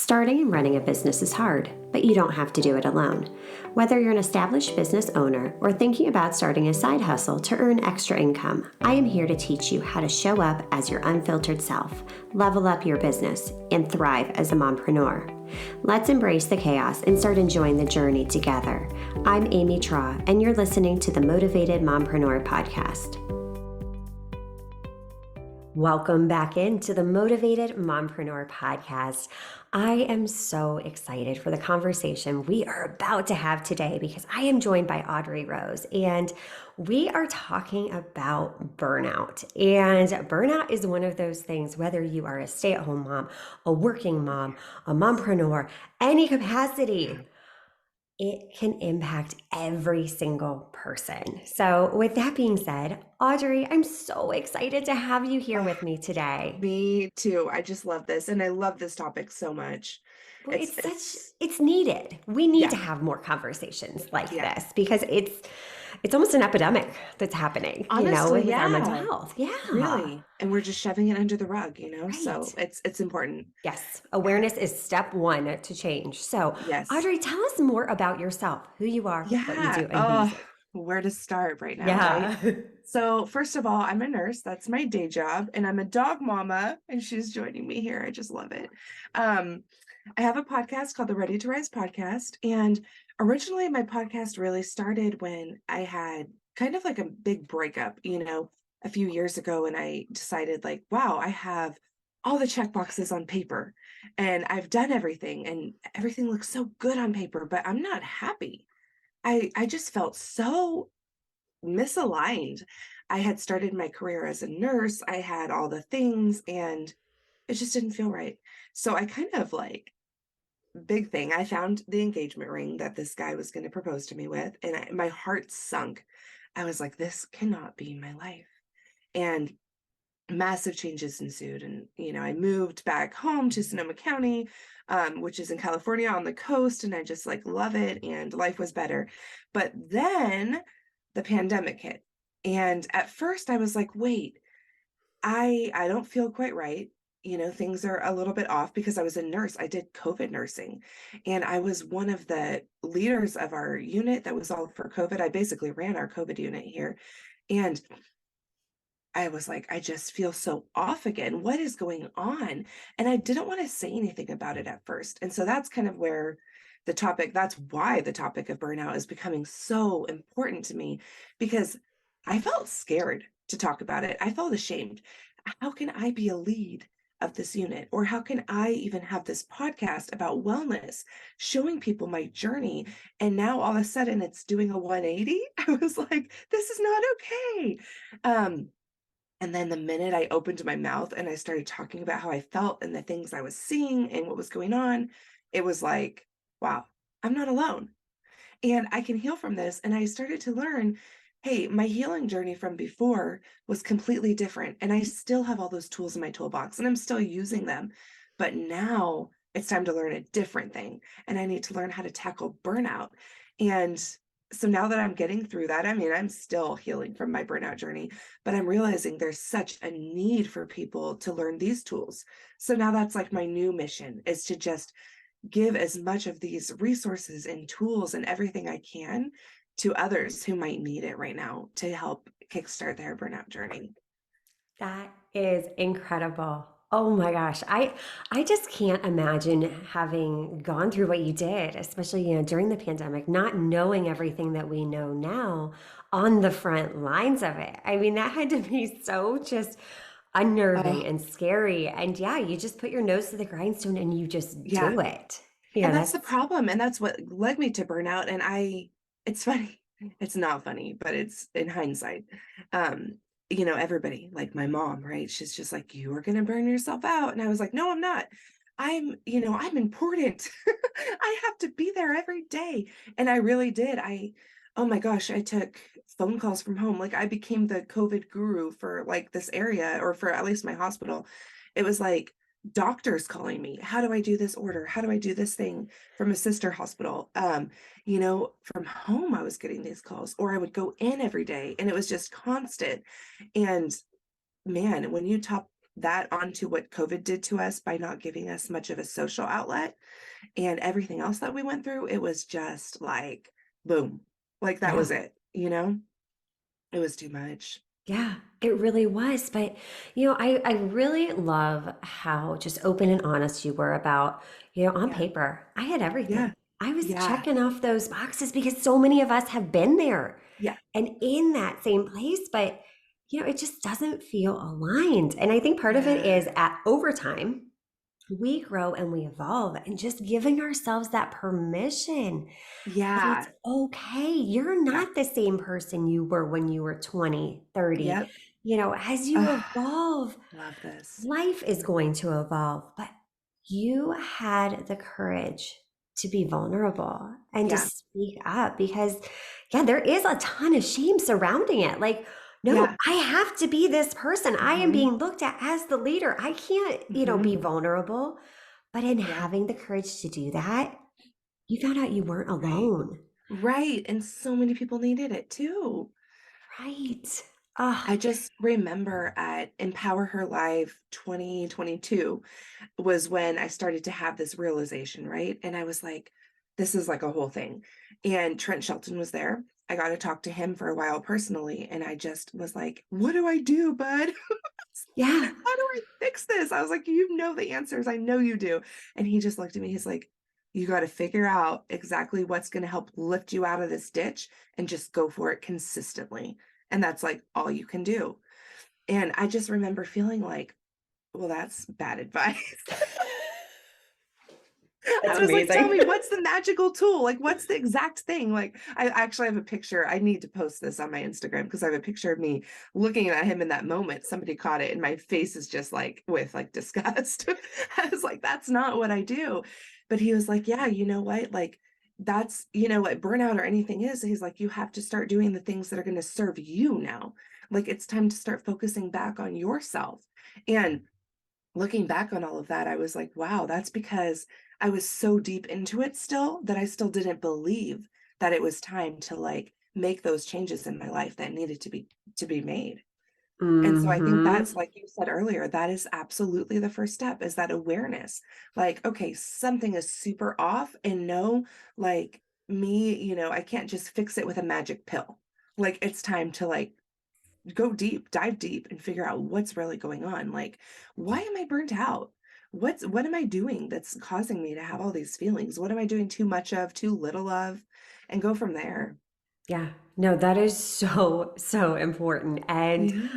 Starting and running a business is hard, but you don't have to do it alone. Whether you're an established business owner or thinking about starting a side hustle to earn extra income, I am here to teach you how to show up as your unfiltered self, level up your business, and thrive as a mompreneur. Let's embrace the chaos and start enjoying the journey together. I'm Amy Traw, and you're listening to the Motivated Mompreneur Podcast. Welcome back into the Motivated Mompreneur Podcast. I am so excited for the conversation we are about to have today because I am joined by Audrey Rose, and we are talking about burnout. And burnout is one of those things, whether you are a stay-at-home mom, a working mom, a mompreneur, any capacity, it can impact every single person. So with that being said, Audrey, I'm so excited to have you here with me today. Me too. I just love this. And I love this topic so much. Well, it's needed. We need Yeah. to have more conversations like Yeah. this because it's almost an epidemic that's happening, Honestly, with our mental yeah. health. Yeah. Really. And we're just shoving it under the rug, So Right. it's important. Yes. Awareness is step one to change. So, Yes. Audrey, tell us more about yourself, who you are, what you Yeah. do, and who you serve. Where to start right now, right? Yeah. So first of all, I'm a nurse. That's my day job. And I'm a dog mama, and she's joining me here. I just love it. Um, I have a podcast called the Ready to Rise podcast. And originally my podcast really started when I had kind of like a big breakup, a few years ago. And I decided like, wow, I have all the check boxes on paper and I've done everything and everything looks so good on paper, but I'm not happy. I just felt so misaligned. I had started my career as a nurse. I had all the things and it just didn't feel right. So I kind of like big thing. I found the engagement ring that this guy was going to propose to me with, and my heart sunk. I was like, this cannot be my life. And massive changes ensued. And, I moved back home to Sonoma County, which is in California on the coast. And I just like love it. And life was better. But then the pandemic hit. And at first I was like, wait, I don't feel quite right. Things are a little bit off because I was a nurse. I did COVID nursing and I was one of the leaders of our unit that was all for COVID. I basically ran our COVID unit here. And I was like, I just feel so off again. What is going on? And I didn't want to say anything about it at first. And so that's kind of where that's why the topic of burnout is becoming so important to me, because I felt scared to talk about it. I felt ashamed. How can I be a lead of this unit? Or how can I even have this podcast about wellness, showing people my journey? And now all of a sudden it's doing a 180. I was like, this is not okay. And then the minute I opened my mouth and I started talking about how I felt and the things I was seeing and what was going on, it was like, wow, I'm not alone. And I can heal from this. And I started to learn, hey, my healing journey from before was completely different. And I still have all those tools in my toolbox and I'm still using them. But now it's time to learn a different thing. And I need to learn how to tackle burnout. And so now that I'm getting through that, I mean, I'm still healing from my burnout journey, but I'm realizing there's such a need for people to learn these tools. So now that's like my new mission, is to just give as much of these resources and tools and everything I can to others who might need it right now to help kickstart their burnout journey. That is incredible. Oh my gosh. I just can't imagine having gone through what you did, especially, during the pandemic, not knowing everything that we know now on the front lines of it. I mean, that had to be so just unnerving Oh, and scary. And yeah, you just put your nose to the grindstone and you just yeah. do it. And Yeah, that's the that's problem. And that's what led me to burnout. And it's funny. It's not funny, but it's in hindsight. Um, everybody, like my mom, right? She's just like, you are going to burn yourself out. And I was like, no, I'm not. I'm important. I have to be there every day. And I really did. Oh my gosh, I took phone calls from home. Like I became the COVID guru for like this area, or for at least my hospital. It was like, doctors calling me, how do I do this order, how do I do this thing, from a sister hospital. From home I was getting these calls, or I would go in every day and it was just constant. And man, when you that onto what COVID did to us by not giving us much of a social outlet and everything else that we went through, it was just like, boom, like that Yeah. was it, you know? It was too much. Yeah, it really was. But, I really love how just open and honest you were about, on Yeah. paper, I had everything. Yeah. I was Yeah. checking off those boxes because so many of us have been there Yeah. and in that same place, but, it just doesn't feel aligned. And I think part of it is Yeah. at over time, we grow and we evolve and just giving ourselves that permission that it's Yeah. okay. You're Yeah. not the same person you were when you were 20, 30. Yep. As you Ugh, evolve, love this. life is going to evolve, but you had the courage to be vulnerable and to Yeah. speak up because, yeah, there is a ton of shame surrounding it. Like, no, Yeah. I have to be this person. I am Mhm. being looked at as the leader. I can't, Mhm. be vulnerable. But in Yeah. having the courage to do that, you found out you weren't Right. alone. Right, and so many people needed it too. Right. Ah, I just remember at Empower Her Live 2022 was when I started to have this realization, right? And I was like, this is like a whole thing. And Trent Shelton was there. I got to talk to him for a while personally. And I just was like, what do I do, bud? yeah. How do I fix this? I was like, you know the answers. I know you do. And he just looked at me. He's like, you got to figure out exactly what's going to help lift you out of this ditch and just go for it consistently. And that's like all you can do. And I just remember feeling like, well, that's bad advice. That's I was like, tell amazing. me what's the magical tool? Like, what's the exact thing? Like, I actually have a picture. I need to post this on my Instagram because I have a picture of me looking at him in that moment. Somebody caught it, and my face is just like with like disgust. I was like, that's not what I do. But he was like, yeah, you know what? Like, that's, what burnout or anything is. He's like, you have to start doing the things that are going to serve you now. Like, it's time to start focusing back on yourself. And looking back on all of that, I was like, wow, that's because I was so deep into it still that I still didn't believe that it was time to like make those changes in my life that needed to be made. And so I think Hmm. that's like you said earlier, that is absolutely the first step is that awareness. Like, okay, something is super off and no, like me, I can't just fix it with a magic pill. Like it's time to like go deep, dive deep and figure out what's really going on. Like, why am I burnt out? What am I doing that's causing me to have all these feelings? What am I doing too much of, too little of? And go from there. Yeah. No, that is so, so important. And Yeah.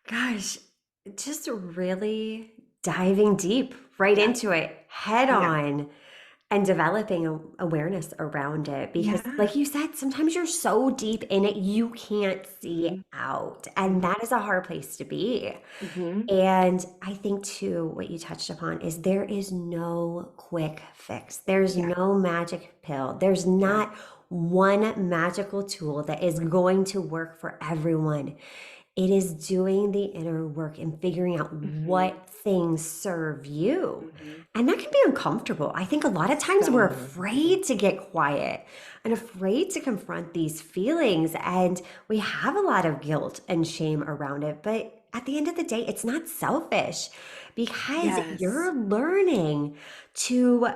gosh, just really diving deep right Yeah. into it head Yeah. on. And developing awareness around it because, Yeah. like you said, sometimes you're so deep in it, you can't see Hmm. out. And Hmm. that is a hard place to be. Hmm. And I think, too, what you touched upon is there is no quick fix, there's Yeah. no magic pill, there's Yeah. not one magical tool that is going to work for everyone. It is doing the inner work and figuring out Hmm. what things serve you. Hmm. And that can be uncomfortable. I think a lot of times we're So uncomfortable. afraid to get quiet and afraid to confront these feelings. And we have a lot of guilt and shame around it. But at the end of the day, it's not selfish because Yes. you're learning to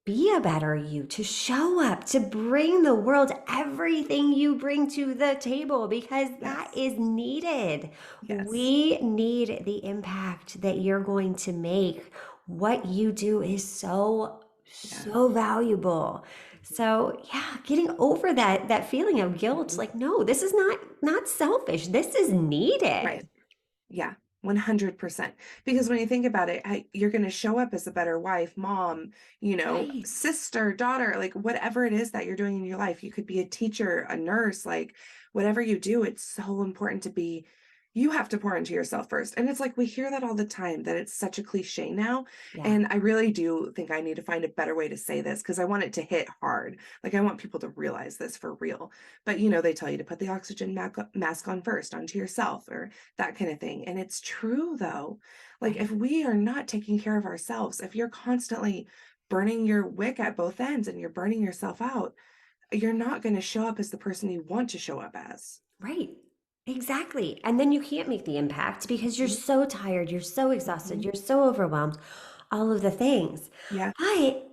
be a better you, to show up, to bring the world everything you bring to the table because that Yes. is needed. Yes. We need the impact that you're going to make. What you do is so, Yeah. so valuable. So yeah, getting over that feeling of guilt, Mhm. like, no, this is not selfish. This is Right. needed. Yeah, 100%. Because when you think about it, you're going to show up as a better wife, mom, Right. sister, daughter, like whatever it is that you're doing in your life. You could be a teacher, a nurse, like whatever you do, it's so important to be. You have to pour into yourself first. And it's like we hear that all the time that it's such a cliche now. Yeah. And I really do think I need to find a better way to say this because I want it to hit hard. Like I want people to realize this for real. But they tell you to put the oxygen mask on first onto yourself or that kind of thing. And it's true though. Like Right. if we are not taking care of ourselves, if you're constantly burning your wick at both ends and you're burning yourself out, you're not going to show up as the person you want to show up as. Right. Exactly. And then you can't make the impact because you're Mhm, so tired, you're so exhausted, mhm. you're so overwhelmed, all of the things. Yeah. But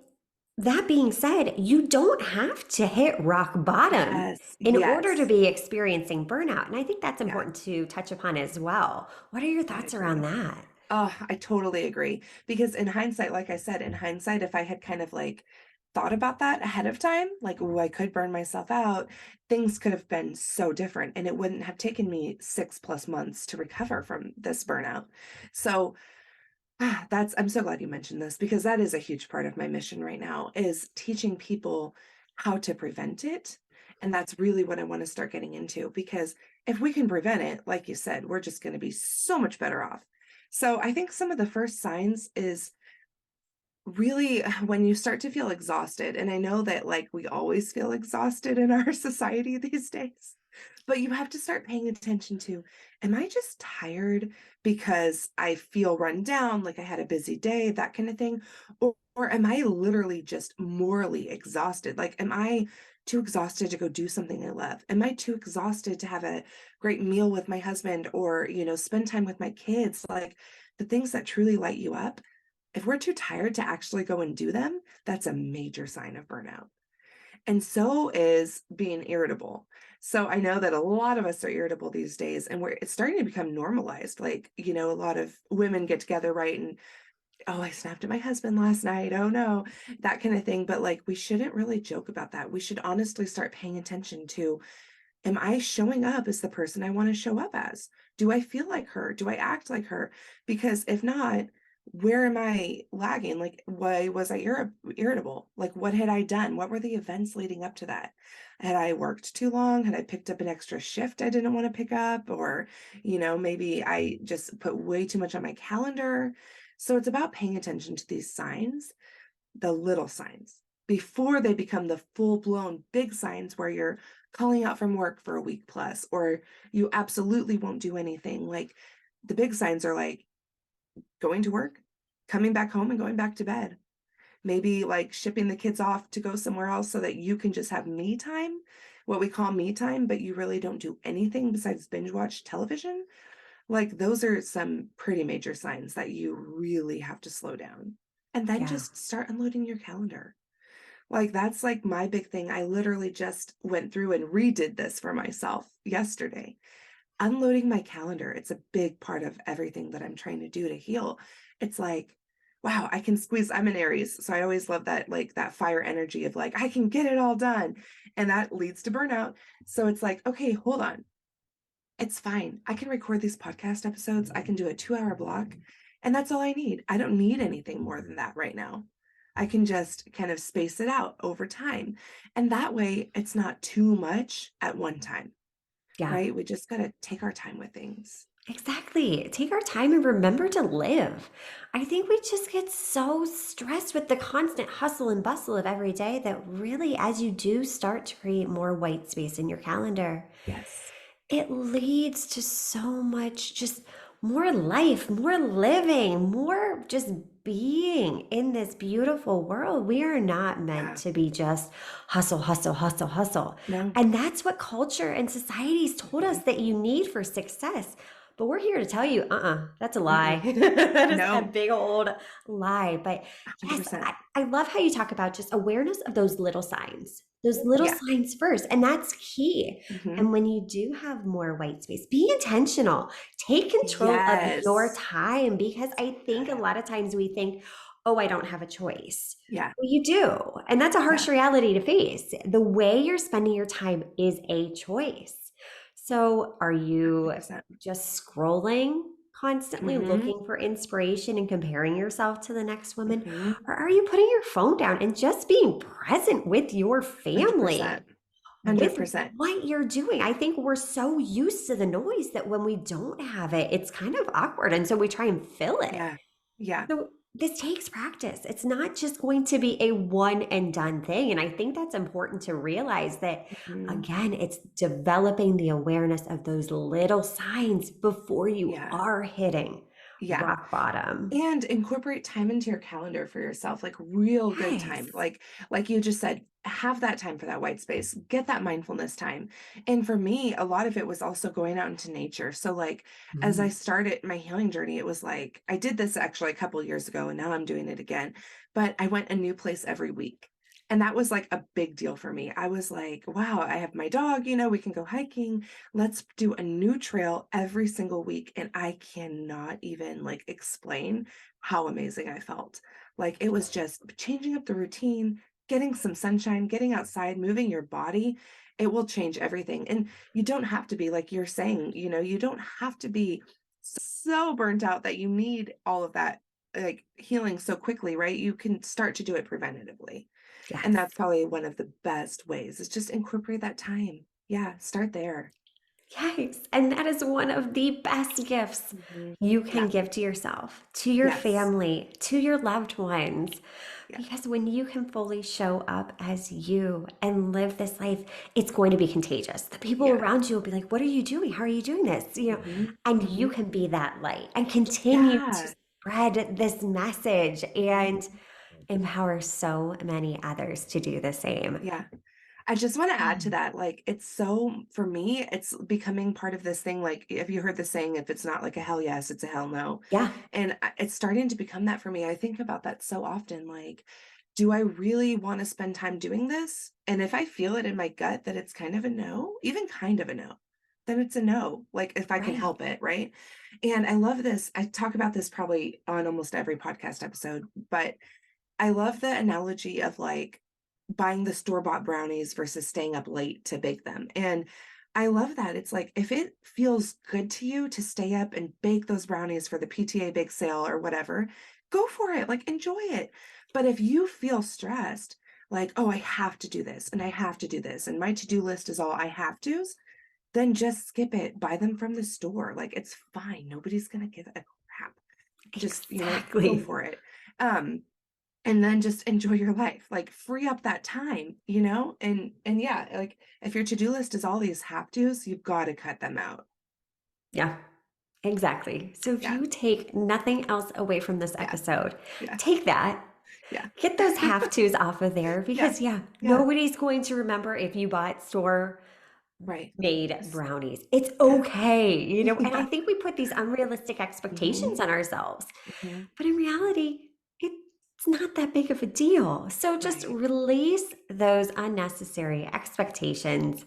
that being said, you don't have to hit rock bottom Yes. in order to Yes. be experiencing burnout. And I think that's Yeah, important to touch upon as well. What are your I thoughts around agree. that? Oh, I totally agree. Because in hindsight, like I said, in hindsight, if I had kind of like thought about that ahead of time, like, oh, I could burn myself out, things could have been so different. And it wouldn't have taken me 6+ months to recover from this burnout. So I'm so glad you mentioned this because that is a huge part of my mission right now is teaching people how to prevent it. And that's really what I want to start getting into because if we can prevent it, like you said, we're just going to be so much better off. So I think some of the first signs is really when you start to feel exhausted. And I know that like we always feel exhausted in our society these days. But you have to start paying attention to, am I just tired because I feel run down, like I had a busy day, that kind of thing? Or am I literally just morally exhausted? Like, am I too exhausted to go do something I love? Am I too exhausted to have a great meal with my husband or, spend time with my kids? Like the things that truly light you up. If we're too tired to actually go and do them, that's a major sign of burnout. And so is being irritable. So I know that a lot of us are irritable these days, and it's starting to become normalized. Like, a lot of women get together, right? And oh, I snapped at my husband last night. Oh no, that kind of thing. But like, we shouldn't really joke about that. We should honestly start paying attention to, am I showing up as the person I want to show up as? Do I feel like her? Do I act like her? Because if not, where am I lagging? Like, why was I irritable? Like, what had I done? What were the events leading up to that? Had I worked too long? Had I picked up an extra shift I didn't want to pick up? Or, maybe I just put way too much on my calendar. So it's about paying attention to these signs, the little signs before they become the full blown big signs where you're calling out from work for a week plus, or you absolutely won't do anything. Like the big signs are like going to work, coming back home, and going back to bed. Maybe like shipping the kids off to go somewhere else so that you can just have me time, what we call me time, but you really don't do anything besides binge watch television. Like those are some pretty major signs that you really have to slow down. And then Yeah. just start unloading your calendar. Like, that's, like, my big thing. I literally just went through and redid this for myself yesterday. Unloading my calendar, it's a big part of everything that I'm trying to do to heal. It's like, wow, I can squeeze I'm an Aries, so I always love that, like, that fire energy of, like, I can get it all done, and that leads to burnout. So it's like, "Okay, hold on. It's fine. I can record these podcast episodes. I can do a 2-hour block, and that's all I need. I don't need anything more than that right now. I can just kind of space it out over time. And that way, it's not too much at one time, Yeah. right? We just got to take our time with things. Exactly. Take our time and remember to live. I think we just get so stressed with the constant hustle and bustle of every day that really, as you do start to create more white space in your calendar, Yes. it leads to so much just more life, more living, more just being in this beautiful world. We are not meant Yeah. to be just hustle, hustle, hustle, hustle. No. And that's what culture and society's told us Mhm. that you need for success. But we're here to tell you, that's a lie. Mm-mm. That is a No. big old lie. But yes, 100%. I love how you talk about just awareness of those little Yeah. signs first. And that's key. Hmm. And when you do have more white space, be intentional. Take control of your Yes. time because I think a Good. lot of times we think, oh, I don't have a choice. Yeah. Well, you do. And that's a Yeah. harsh reality to face. The way you're spending your time is a choice. So are you 100%. just scrolling, constantly Hmm. looking for inspiration and comparing yourself to the next woman? Hmm. Or are you putting your phone down and just being present with your 100%. family? With 100%. what you're doing. I think we're so used to the noise that when we don't have it, it's kind of awkward. And so we try and fill it. Yeah. Yeah. So this takes practice. It's not just going to be a one and done thing. And I think that's important to realize that, Mhm. again, it's developing the awareness of those little signs before you Yeah. are hitting Yeah. rock bottom. And incorporate time into your calendar for yourself, like real good Yes. time. Like you just said, have that time for that white space, get that mindfulness time. And for me, a lot of it was also going out into nature. So like as I Mm. started my healing journey, it was like I did this actually a couple years ago and now I'm doing it again. But I went a new place every week. And that was like a big deal for me. I was like, wow, I have my dog, we can go hiking. Let's do a new trail every single week. And I cannot even like explain how amazing I felt. Like it was just changing up the routine, getting some sunshine, getting outside, moving your body. It will change everything. And you don't have to be like you're saying, you don't have to be so burnt out that you need all of that like healing so quickly, right? You can start to do it preventatively. And Yes. that's probably one of the best ways is just incorporate that time. Yeah, start there. Yes. And that is one of the best gifts Mhm. you can Yeah. give to yourself, to your Yes. family, to your loved ones. Yeah. Because when you can fully show up as you and live this life, it's going to be contagious. The people Yeah. around you will be like, "What are you doing? How are you doing this?" Mhm. And you Mhm. can be that light and continue to Yeah. spread this message Mhm. and empower so many others to do the same. Yeah. I just want to add to Mm. that. Like, it's so, for me, it's becoming part of this thing. Like, have you heard the saying, if it's not like a hell yes, it's a hell no? Yeah, And it's starting to become that for me. I think about that so often. Like, do I really want to spend time doing this? And if I feel it in my gut that it's kind of a no, even kind of a no, then it's a no. Like, if I can right. help it, right? And I love this. I talk about this probably on almost every podcast episode, but I love the analogy of like buying the store-bought brownies versus staying up late to bake them. And I love that. It's like if it feels good to you to stay up and bake those brownies for the PTA bake sale or whatever, go for it. Like enjoy it. But if you feel stressed, like, oh, I have to do this and I have to do this, and my to-do list is all I have to's, then just skip it. Buy them from the store. Like it's fine. Nobody's gonna give a crap. Just, go Exactly. for it. Um, and then just enjoy your life, like free up that time, and yeah, like if your to-do list is all these have to's, you've got to cut them out. Yeah. Exactly. So if Yeah. you take nothing else away from this Yeah. episode, Yeah. take that, Yeah. get those have tos off of there Yeah. because, yeah, Yeah. nobody's going to remember if you bought store Right. made Yes. brownies. It's Yeah. okay, and I Yeah. think we put these unrealistic expectations Hmm. on ourselves, Hmm. but in reality, it's not that big of a deal. So just Right. release those unnecessary expectations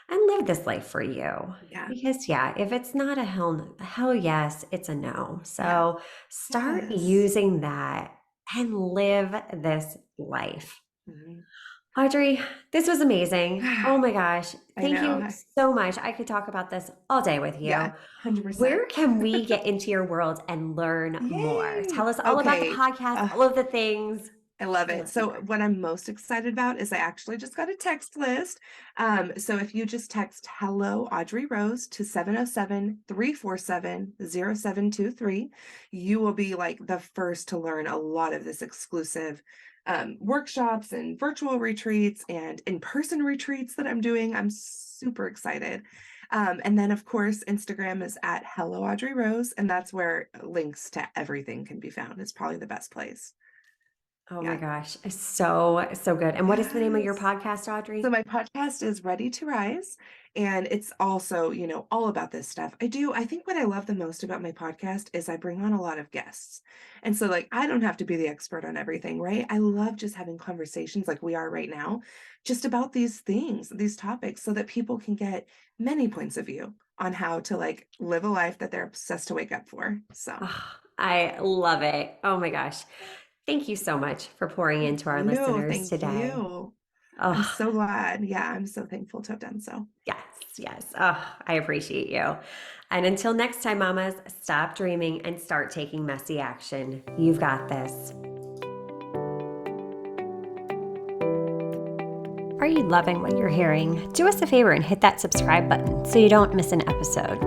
and live this life for you. Yeah. Because yeah, if it's not a hell yes, it's a no. Yeah. So start Yes. using that and live this life. Hmm. Audrey, this was amazing. Oh my gosh. I Thank know. you so much. I could talk about this all day with Yeah. you. 100%. Where can we get into your world and learn more? Yay. Tell us all about the Okay. podcast, all of the things. I love The it. So listener. what I'm most excited about is I actually just got a text list. So if you just text hello Audrey Rose to 707-347-0723, you will be like the first to learn a lot of this exclusive workshops and virtual retreats and in-person retreats that I'm doing. I'm super excited. And then of course, Instagram is at hello Audrey Rose, and that's where links to everything can be found. It's probably the best place. Oh my Yeah. gosh. So good. And what is the name of your Yes. podcast, So Audrey? my podcast is Ready to Rise, and it's also, all about this stuff. I think what I love the most about my podcast is I bring on a lot of guests. And so like I don't have to be the expert on everything, right? I love just having conversations like we are right now, just about these things, these topics so that people can get many points of view on how to like live a life that they're obsessed to wake up for. So, Oh, I love it. Oh my gosh. Thank you so much for pouring thank into our you. listeners Thank today. you. I'm Oh, so glad. Yeah, I'm so thankful to have done so. yes, yes. Oh, I appreciate you. And until next time, mamas, stop dreaming and start taking messy action. You've got this. Are you loving what you're hearing? Do us a favor and hit that subscribe button so you don't miss an episode.